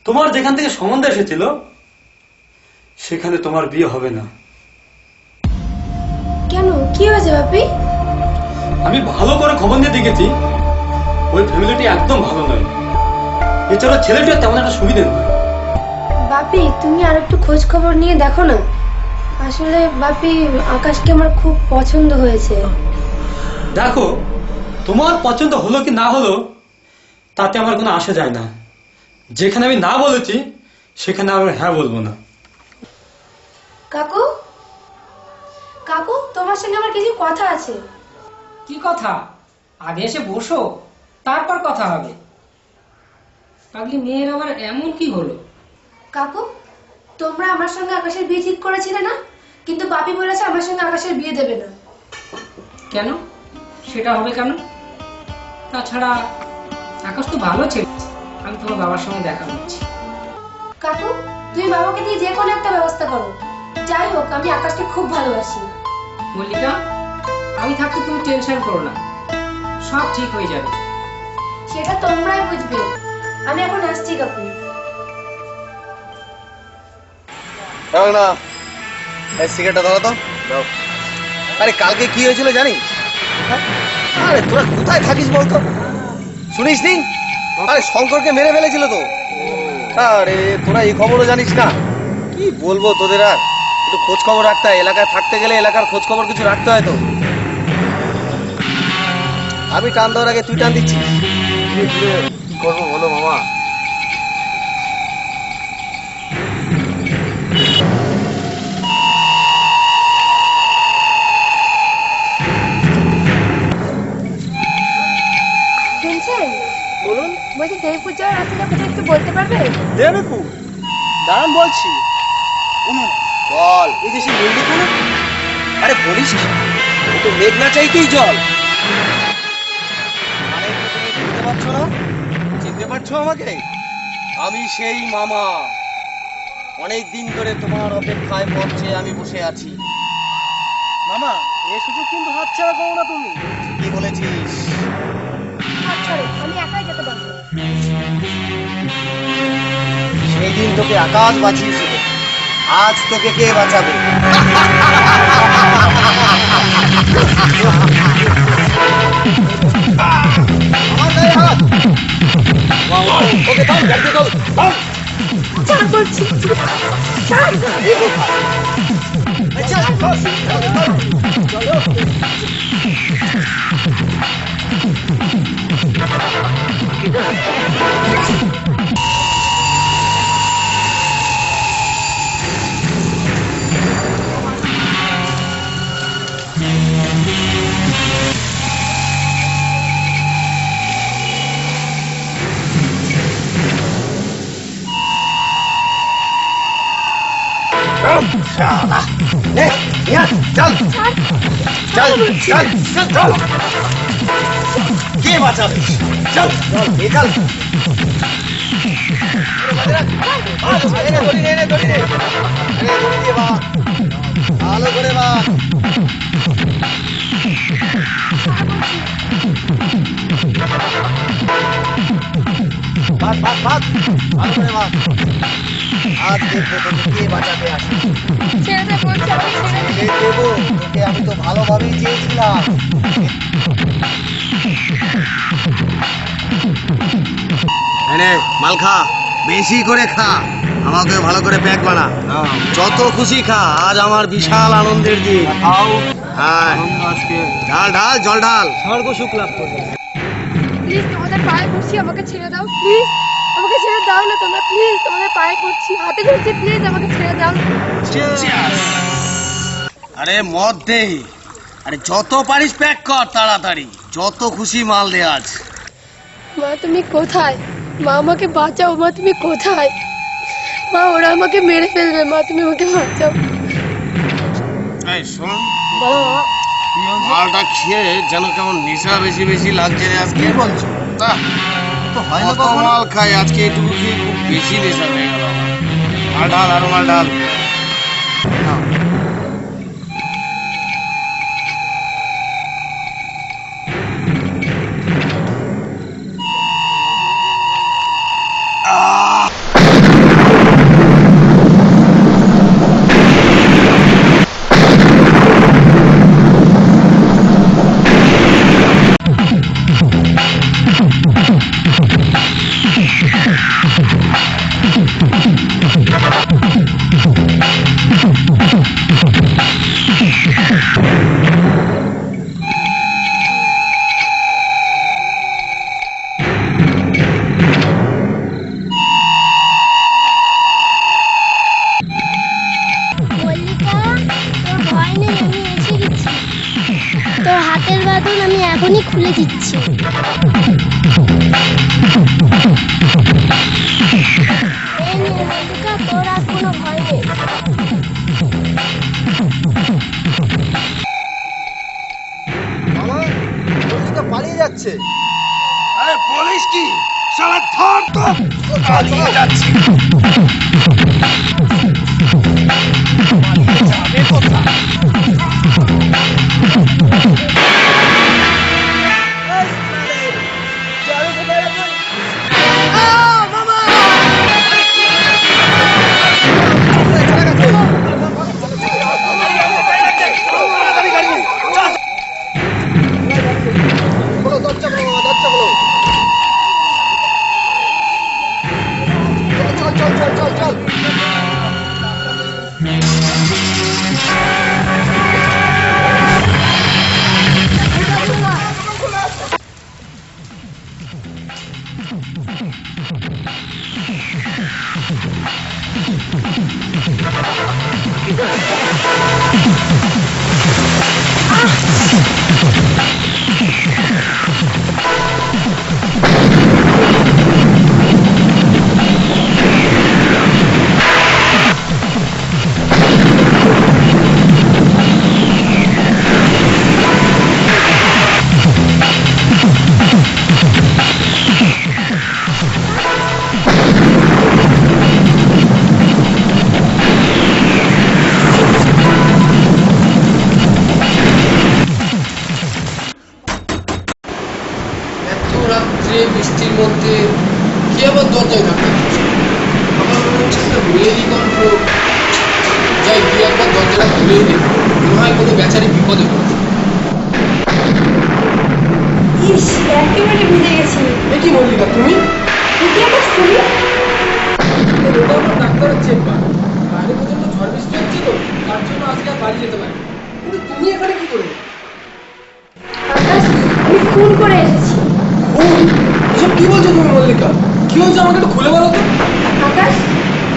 তোমার যেখান থেকে সম্বন্ধ এসেছিল সেখানে তোমার বিয়ে হবে না। কেন, কি হয়েছে বাপি? আমি ভালো করে খবর নিয়ে দেখেছি, ওই ফ্যামিলিটি একদম ভালো নয়, এছাড়া ছেলেটিও তেমন একটা সুবিধে নয়। বাপি তুমি আর একটু খোঁজ খবর নিয়ে দেখো না। আসলে বাপি, আকাশকে আমার খুব পছন্দ হয়েছে। দেখো, তোমার পছন্দ হলো কি না হলো তাতে আমার কোনো আসা যায় না। যেখানে আমি না বলেছি সেখানে আমি হ্যাঁ বলবো না। কাকু, কাকু তোমার সঙ্গে আমার কিছু কথা আছে। কি কথা? আগে এসে বসো, তারপর কথা হবে। পাগলি মেয়ের আবার এমন কি হলো? কাকু, তোমরা আমার সঙ্গে আকাশের বিয়ে ঠিক করেছিলে না? কিন্তু বাপি বলেছে আমার সঙ্গে আকাশের বিয়ে দেবে না। কেন? সেটা হবে কেন? তাছাড়া আকাশ তো ভালো ছেলে, আমি তোমার বাবার সঙ্গে দেখা করছি। কাকু, তুমি বাবাকে দিয়ে যে কোনো একটা ব্যবস্থা করো। যাই হোক, আমি আকাশকে খুব ভালোবাসি। মল্লিকা, আমি থাকতে তুমি টেনশন করো না, সব ঠিক হয়ে যাবে। সেটা তোমরাই বুঝবে। আমি এখন আসছি কাকু। না এই সিগারেটটা ধরো তো দাও। আরে কালকে কি হয়েছিল জানিস? আরে তোরা কোথায় থাকিস বলতো? শুনিস নি? আরে শঙ্করকে মেরে ফেলেছিল তো। আরে তোরা এই খবরও জানিস না? কি বলবো তোদের, আর একটু খোঁজ খবর রাখতে হয়। এলাকায় থাকতে গেলে এলাকার খোঁজ খবর কিছু রাখতে হয় তো। আমি টান দেওয়ার আগে তুই টান দিচ্ছিস। কি করবো বলো মামা? শুনছেন? বলুন। বলছি দেবীপুর যাওয়ার রাস্তাটা কোথায় একটু বলতে পারবে? দেবীপুর? দাঁড়ান বলছি। বল। এই যে সেই মন্দিরটা না? আরে বলিস কি? ও তো মেঘনা চাইতেই জল। মানে তুমি চিনতে পারছো না? চিনতে পারছো আমাকে? আমি সেই মামা। অনেক দিন ধরে তোমার অপেক্ষায় পথ চেয়ে আমি বসে আছি। মামা, এই সুযোগ কিন্তু হাতছাড়া করো না তুমি। কি বলেছিস? আচ্ছা আমি একাই যেতে পারবো। সেই দিন তোকে আকাশ বাঁচিয়েছিল, আজ তোকে কে বাঁচাবে? আমার গায়ে হাত। ওকে থাম, গাড়িতে থাম, থাম। ছাড় বলছি। ছাড়। এই কোথায়? এই চল, চল, চল, চল। কে বাঁচাবে? চল চল চল। ভালো করে বাঁধ। বাঁধ বাঁধ বাঁধ, ভালো করে বাঁধ। আজ দেখবো তোকে কে বাঁচাতে আসে। ছেড়ে দে বলছি, আমি ছেড়ে দে। ছেড়ে দেবো তোকে, আমি তো ভালোভাবেই চেয়েছিলাম। এনে মাল খা, বেশি করে খা, আমাকে ভালো করে প্যাক বানা। যত খুশি খা, আজ আমার বিশাল আনন্দের দিন। হ্যাঁ ঢাল ঢাল, জল ঢাল। স্বর্গ সুখ লাভ করবে। প্লিজ তোমাদের পায়ে পড়ছি, আমাকে ছেড়ে দাও প্লিজ। আমাকে ছেড়ে দাও না তোমরা প্লিজ, তোমাদের পায়ে পড়ছি, হাতে ধরছি, প্লিজ আমাকে ছেড়ে দাও। আরে মদ দে, আরে যত পারিস প্যাক কর তাড়াতাড়ি, যত খুশি মাল দে আজ। মা তুমি কোথায়? মা আমাকে বাঁচাও, মা তুমি কোথায়? মা ওরা আমাকে মেরে ফেলবে, মা তুমি আমাকে বাঁচাও। এই শোন, মালটা খেয়ে যেন কেমন নেশা বেশি বেশি লাগছে রে আজকে। বলছো তা তো হয় না, কত মাল খাই আজকে, এটুকু খেয়ে খুব বেশি নেশা হয়ে গেল। মাল ঢাল, আরো মাল ঢাল। তোর হাতের বাঁধন আমি এখনই খুলে দিচ্ছি। এই নে মল্লিকা, তোর আর কোনো ভয় নেই। মামা, মল্লিকা পালিয়ে যাচ্ছে। আরে বলিস কি? শালা ধর তো, পালিয়ে যাচ্ছে। পালিয়ে যাবে কোথায়? মধ্যে কি আবার দরজায় ধাক্কা দিচ্ছে? আমার মনে হচ্ছে একটা মেয়েরই গল্প। যাই তুই একবার দরজাটা খুলেই দে, মনে হয় কোনো বেচারি বিপদে পড়েছে। ইস, একেবারে ভিজে গেছি। এ কি মল্লিকা তুমি? কি আকাশ তুমি? ওটা আমার ডাক্তারের চেম্বার। বাইরে পর্যন্ত ঝড় বৃষ্টি হচ্ছিল, তার জন্য আজকে আর বাড়ি যেতে পারি। কিন্তু তুমি এখানে কি করে? আকাশ, আমি খুন করে এসেছি। এসব কি বলছো তুমি মল্লিকা? কি হয়েছে আমাকে একটু খুলে বলো তো। আকাশ,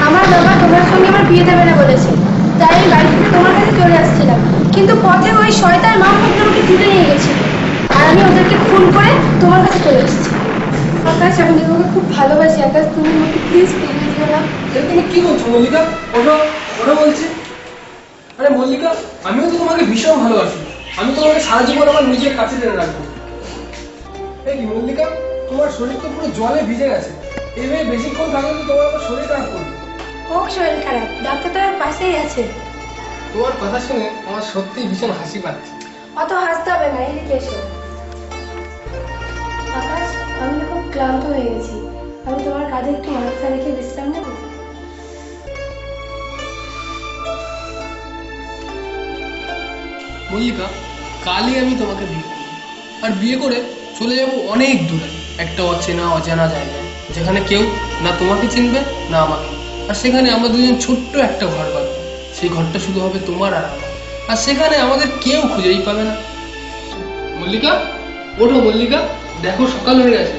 আমার বাবা তোমার সঙ্গে আমার বিয়ে দেবে না বলেছে, তাই আমি বাড়ি থেকে তোমার কাছে চলে আসছিলাম। কিন্তু পথে ওই শয়তান মাহমুদ আমাকে তুলে নিয়ে গেছিল, আর আমি ওদেরকে খুন করে তোমার কাছে চলে এসেছি। আকাশ, আমি তোমাকে খুব ভালোবাসি। আকাশ, তুমি আমাকে প্লিজ ফিরে দিও না। তুমি কি বলছো মল্লিকা? ওটা ওটা বলছে। আরে মল্লিকা, আমিও তো তোমাকে ভীষণ ভালোবাসি। আমি তোমাকে সারা জীবন আমার নিজের কাছে টেনে রাখবো। এই কি মল্লিকা, তোমার শরীর তো পুরো জলে ভিজে গেছে। এইভাবে বেশিক্ষণ থাকলে তো তোমার আমার শরীর খারাপ করবে। হোক শরীর খারাপ, ডাক্তার তো আমার পাশেই আছে। তোমার কথা শুনে আমার সত্যিই ভীষণ হাসি পাচ্ছে। অত হাসতে হবে না, এদিকে এসো। আকাশ, আমি না খুব ক্লান্ত হয়ে গেছি, আমি তোমার কাঁধে একটু মাথা রেখে বিশ্রাম নেব। মল্লিকা, কালই আমি তোমাকে বিয়ে করব, আর বিয়ে করে চলে যাব অনেক দূরে, একটা অচেনা অজানা জায়গায়, যেখানে কেউ না তোমাকে চিনবে না আমাকে। আর সেখানে আমরা দুজন ছোট্ট একটা ঘর পাবো। সেই ঘরটা শুধু হবে তোমার আর আমার, আর সেখানে আমাদের কেউ খুঁজেই পাবে না। মল্লিকা, ওঠো মল্লিকা, দেখো সকাল হয়ে গেছে।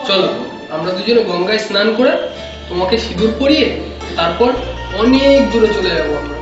চলো আমরা দুজনে গঙ্গায় স্নান করে তোমাকে সিঁদুর পরিয়ে তারপর অনেক দূরে চলে যাবো আমরা।